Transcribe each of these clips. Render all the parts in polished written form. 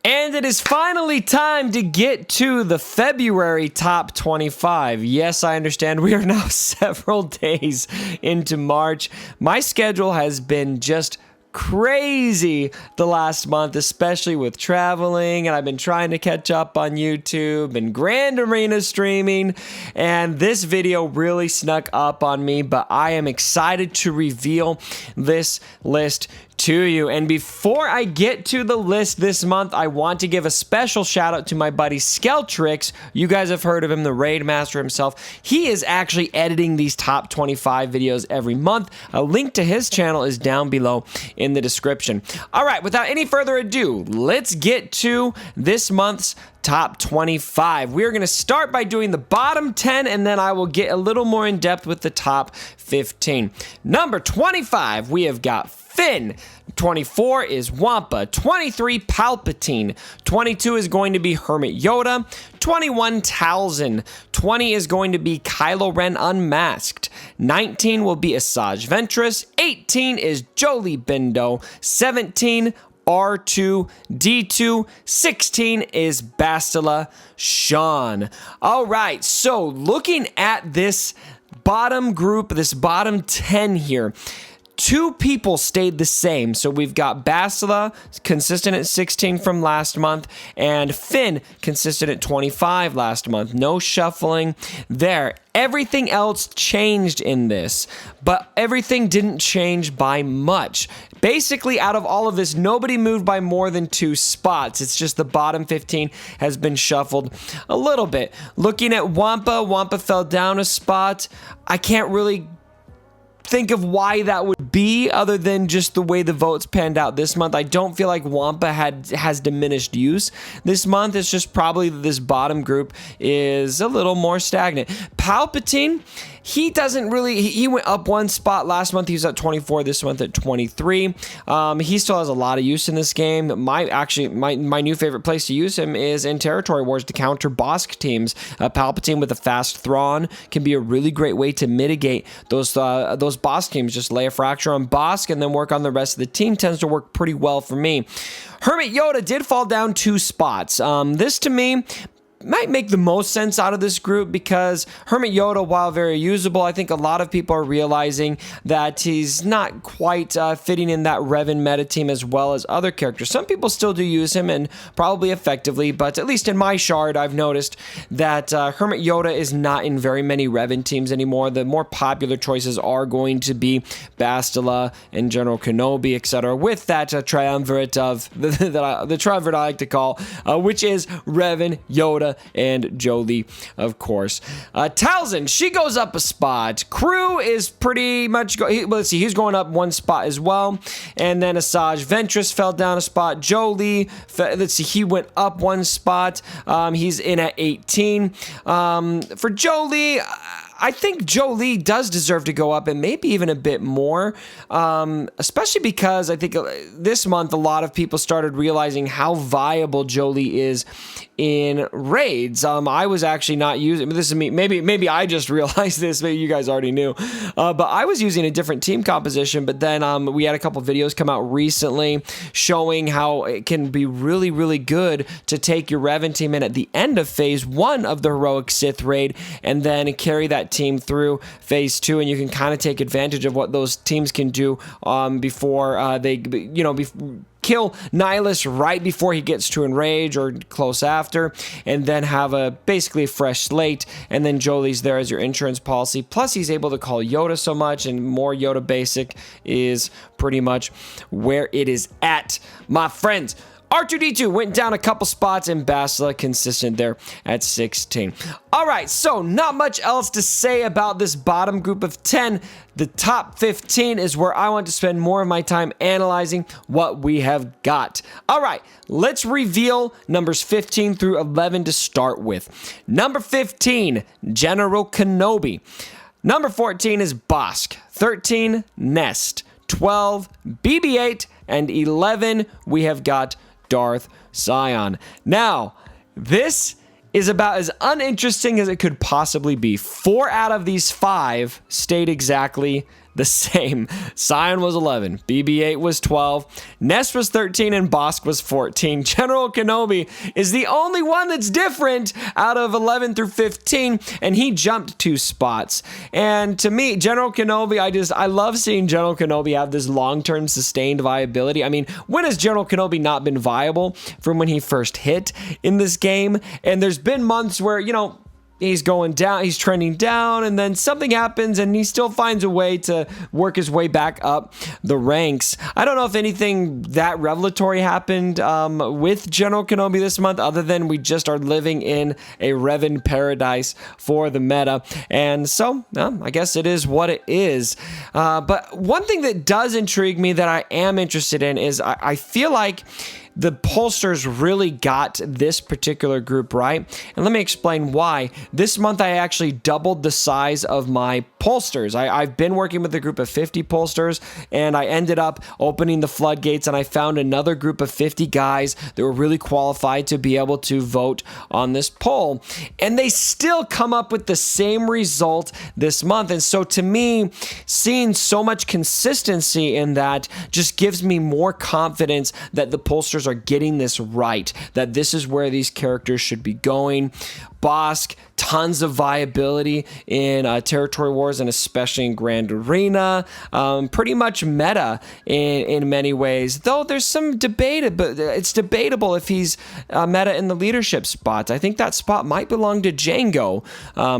And it is finally time to get to the February top 25. Yes, I understand we are now several days into March. My schedule has been just crazy the last month, especially with traveling, and I've been trying to catch up on YouTube and Grand Arena streaming, and this video really snuck up on me, but I am excited to reveal this list to you. And before I get to the list this month, I want to give a special shout out to my buddy Skeltrix. You guys have heard of him, the Raid Master himself. He is actually editing these top 25 videos every month. A link to his channel is down below in the description. All right, without any further ado, let's get to this month's top 25. We are going to start by doing the bottom 10, and then I will get a little more in depth with the top 15. Number 25, we have got Finn. 24 is Wampa. 23, Palpatine. 22 is going to be Hermit Yoda. 21, Talzin. 20 is going to be Kylo Ren Unmasked. 19 will be Asajj Ventress. 18 is Jolee Bindo. 17, R2-D2. 16 is Bastila Shan. All right, so looking at this bottom group, this bottom 10 here, two people stayed the same. So we've got Bastila, consistent at 16 from last month, and Finn, consistent at 25 last month. No shuffling there. Everything else changed in this, but everything didn't change by much. Basically, out of all of this, nobody moved by more than 2 spots. It's just the bottom 15 has been shuffled a little bit. Looking at Wampa, Wampa fell down a spot. I can't really think of why that would be other than just the way the votes panned out this month. I don't feel like Wampa has diminished use this month. It's just probably this bottom group is a little more stagnant. Palpatine, he doesn't really, he went up 1 spot last month. He was at 24, this month at 23. He still has a lot of use in this game. My new favorite place to use him is in Territory Wars to counter Bosk teams. Palpatine with a fast Thrawn can be a really great way to mitigate those Bosk teams. Just lay a fracture on Bosk and then work on the rest of the team. Tends to work pretty well for me. Hermit Yoda did fall down 2 spots. This to me might make the most sense out of this group because Hermit Yoda, while very usable, I think a lot of people are realizing that he's not quite fitting in that Revan meta team as well as other characters. Some people still do use him and probably effectively, but at least in my shard, I've noticed that Hermit Yoda is not in very many Revan teams anymore. The more popular choices are going to be Bastila and General Kenobi, etc., with that triumvirate of the triumvirate I like to call, which is Revan, Yoda, and Jolee, of course. Talzin, she goes up a spot. Crew is pretty much, let's see, he's going up 1 spot as well. And then Asajj Ventress fell down a spot. Jolee, let's see, he went up 1 spot. He's in at 18. For Jolee, I think Jolee does deserve to go up and maybe even a bit more, especially because I think this month a lot of people started realizing how viable Jolee is in raids. I was actually not using, this is me, maybe I just realized this, maybe you guys already knew, but I was using a different team composition, but then we had a couple videos come out recently showing how it can be really, really good to take your Revan team in at the end of phase 1 of the Heroic Sith raid and then carry that team through phase 2, and you can kind of take advantage of what those teams can do before they, kill Nihilus right before he gets to enrage or close after, and then have basically a fresh slate, and then Jolee's there as your insurance policy. Plus he's able to call Yoda so much, and more Yoda basic is pretty much where it is at, my friends. R2-D2 went down a couple spots, and Bastila consistent there at 16. All right, so not much else to say about this bottom group of 10. The top 15 is where I want to spend more of my time analyzing what we have got. All right, let's reveal numbers 15 through 11 to start with. Number 15, General Kenobi. Number 14 is Bosk. 13, Nest. 12, BB-8. And 11, we have got Darth Sion. Now, this is about as uninteresting as it could possibly be. 4 out of these 5 stayed exactly the same. Scion was 11, BB-8 was 12, Nest was 13, and Bosk was 14. General Kenobi is the only one that's different out of 11 through 15, and he jumped 2 spots. And to me, General Kenobi, I love seeing General Kenobi have this long-term sustained viability. I mean, when has General Kenobi not been viable? From when he first hit in this game? And there's been months where, you know, he's going down, he's trending down, and then something happens and he still finds a way to work his way back up the ranks. I don't know if anything that revelatory happened with General Kenobi this month, other than we just are living in a Revan paradise for the meta. And so, I guess it is what it is. But one thing that does intrigue me that I am interested in is I feel like the pollsters really got this particular group right. And let me explain why. This month, I actually doubled the size of my pollsters. I've been working with a group of 50 pollsters, and I ended up opening the floodgates, and I found another group of 50 guys that were really qualified to be able to vote on this poll. And they still come up with the same result this month. And so to me, seeing so much consistency in that just gives me more confidence that the pollsters are getting this right, that this is where these characters should be going. Bosk, tons of viability in Territory Wars and especially in Grand Arena. Pretty much meta in many ways, though there's some debate, but it's debatable if he's meta in the leadership spots. I think that spot might belong to Django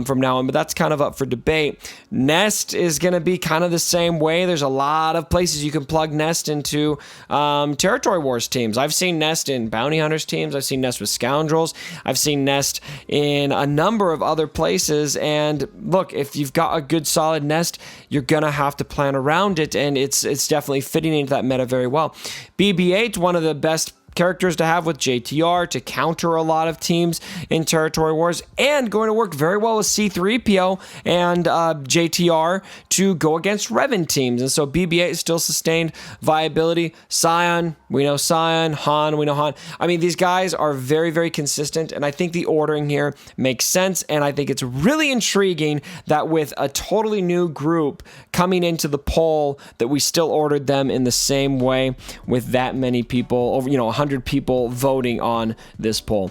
from now on, but that's kind of up for debate. Nest is going to be kind of the same way. There's a lot of places you can plug Nest into Territory Wars teams. I've seen Nest in Bounty Hunters teams. I've seen Nest with Scoundrels. I've seen Nest in a number of other places. And look, if you've got a good solid Nest, you're gonna have to plan around it, and it's definitely fitting into that meta very well. BB-8, one of the best characters to have with JTR to counter a lot of teams in Territory Wars, and going to work very well with C-3PO and JTR to go against Revan teams. And so BB-8 is still sustained viability. Scion, we know Scion. Han, we know Han. I mean, these guys are very, very consistent, and I think the ordering here makes sense, and I think it's really intriguing that with a totally new group coming into the poll, that we still ordered them in the same way with that many people, over 100 people voting on this poll.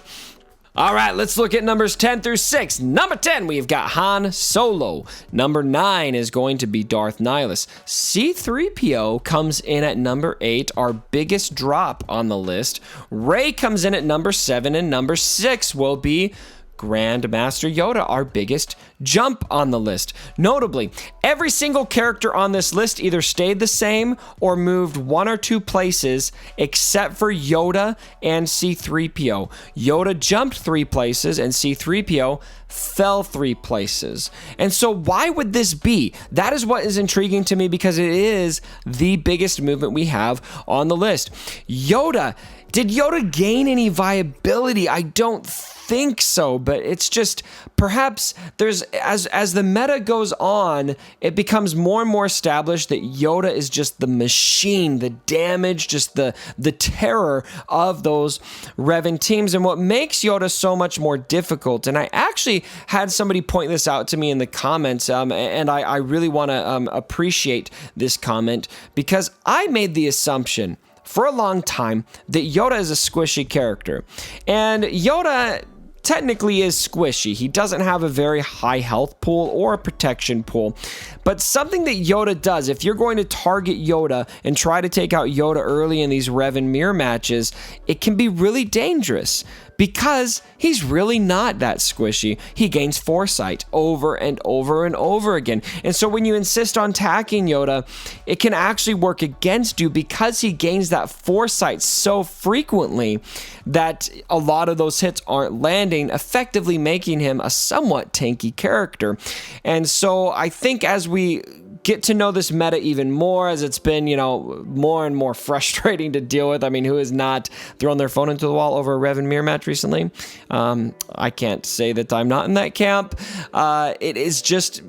All right, let's look at numbers 10 through 6. Number 10, we've got Han Solo. Number 9 is going to be Darth Nihilus. C-3PO comes in at number 8, our biggest drop on the list. Rey comes in at number 7, and number 6 will be Grandmaster Yoda, our biggest jump on the list. Notably, every single character on this list either stayed the same or moved 1 or 2 places, except for Yoda and C-3PO. Yoda jumped 3 places and C-3PO fell 3 places. And so why would this be? That is what is intriguing to me, because it is the biggest movement we have on the list. Yoda, did Yoda gain any viability? I don't think so, but it's just perhaps there's as the meta goes on, it becomes more and more established that Yoda is just the machine, the damage, just the terror of those Revan teams. And what makes Yoda so much more difficult, and I actually had somebody point this out to me in the comments, and I really want to appreciate this comment, because I made the assumption for a long time that Yoda is a squishy character. And Yoda technically is squishy. He doesn't have a very high health pool or a protection pool. But something that Yoda does, if you're going to target Yoda and try to take out Yoda early in these Revan mirror matches, it can be really dangerous, because he's really not that squishy. He gains foresight over and over and over again. And so when you insist on attacking Yoda, it can actually work against you, because he gains that foresight so frequently that a lot of those hits aren't landing, effectively making him a somewhat tanky character. And so I think as we get to know this meta even more, as it's been, more and more frustrating to deal with. I mean, who has not thrown their phone into the wall over a Revan mirror match recently? I can't say that I'm not in that camp. It is just,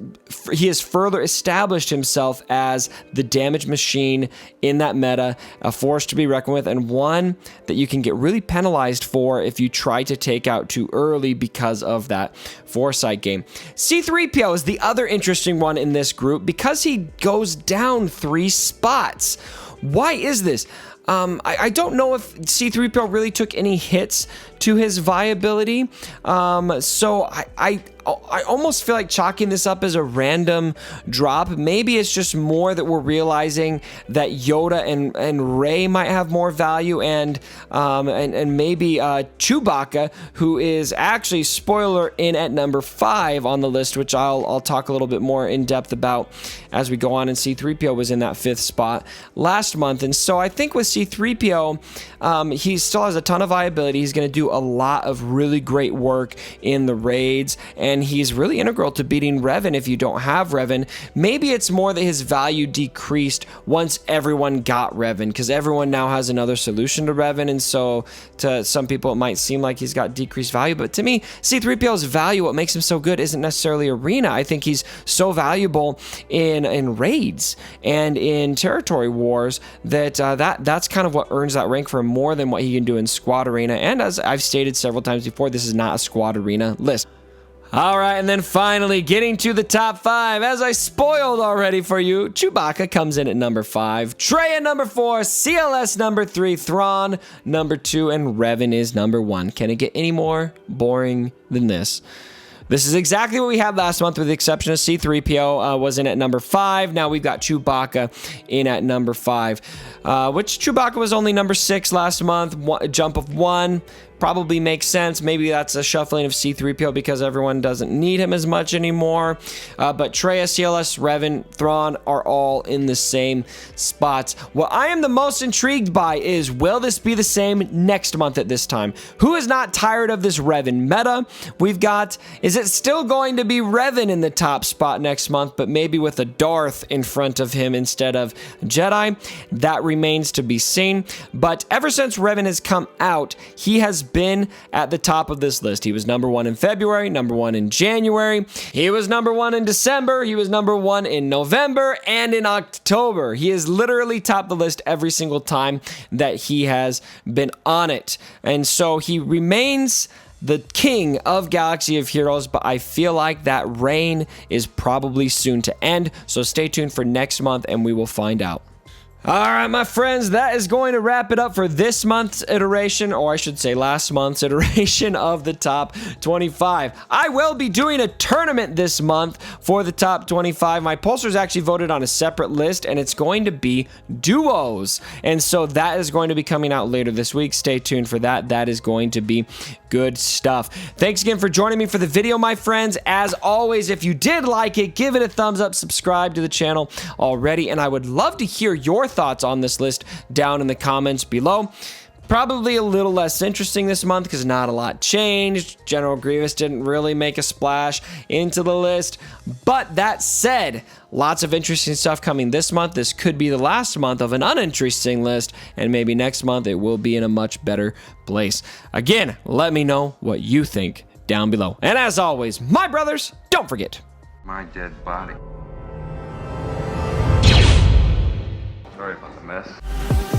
he has further established himself as the damage machine in that meta, a force to be reckoned with, and one that you can get really penalized for if you try to take out too early because of that foresight game. C-3PO is the other interesting one in this group, because he goes down 3 spots. Why is this? I don't know if C3PO really took any hits to his viability. So I almost feel like chalking this up as a random drop. Maybe it's just more that we're realizing that Yoda and Rey might have more value, and maybe Chewbacca, who is actually, spoiler, in at number 5 on the list, which I'll talk a little bit more in depth about as we go on. And C3PO was in that 5th spot last month. And so I think with C3PO, he still has a ton of viability. He's going to do a lot of really great work in the raids, and he's really integral to beating Revan if you don't have Revan. Maybe it's more that his value decreased once everyone got Revan, because everyone now has another solution to Revan, and so to some people it might seem like he's got decreased value, but to me, C3PO's value, what makes him so good, isn't necessarily arena. I think he's so valuable in raids and in territory wars that that's kind of what earns that rank for him more than what he can do in squad arena. And as I've stated several times before, this is not a squad arena list. All right, and then finally getting to the top 5, as I spoiled already for you, Chewbacca comes in at number 5, Trey at number 4, CLS number 3, Thrawn number 2, and Revan is number 1. Can it get any more boring than this? This is exactly what we had last month, with the exception of C3PO was in at number 5. Now we've got Chewbacca in at number 5, which Chewbacca was only number 6 last month, a jump of 1. Probably makes sense. Maybe that's a shuffling of C3PO because everyone doesn't need him as much anymore. But Trey, CLS, Revan, Thrawn are all in the same spots. What I am the most intrigued by is, will this be the same next month at this time? Who is not tired of this Revan meta? We've got, is it still going to be Revan in the top spot next month, but maybe with a Darth in front of him instead of Jedi? That remains to be seen. But ever since Revan has come out, he has been at the top of this list. He was number 1 in February, number 1 in January, he was number 1 in December, he was number 1 in November, and in October. He has literally topped the list every single time that he has been on it. And so he remains the king of Galaxy of Heroes, but I feel like that reign is probably soon to end. So stay tuned for next month and we will find out. All right, my friends, that is going to wrap it up for this month's iteration, or I should say last month's iteration of the top 25. I will be doing a tournament this month for the top 25. My pollsters actually voted on a separate list, and it's going to be duos. And so that is going to be coming out later this week. Stay tuned for that. That is going to be good stuff. Thanks again for joining me for the video, my friends. As always, if you did like it, give it a thumbs up, subscribe to the channel already, and I would love to hear your thoughts on this list down in the comments below. Probably a little less interesting this month because not a lot changed. General Grievous didn't really make a splash into the list. But that said, lots of interesting stuff coming this month. This could be the last month of an uninteresting list, and maybe next month it will be in a much better place. Again, let me know what you think down below. And as always, my brothers, don't forget my dead body. Sorry about the mess.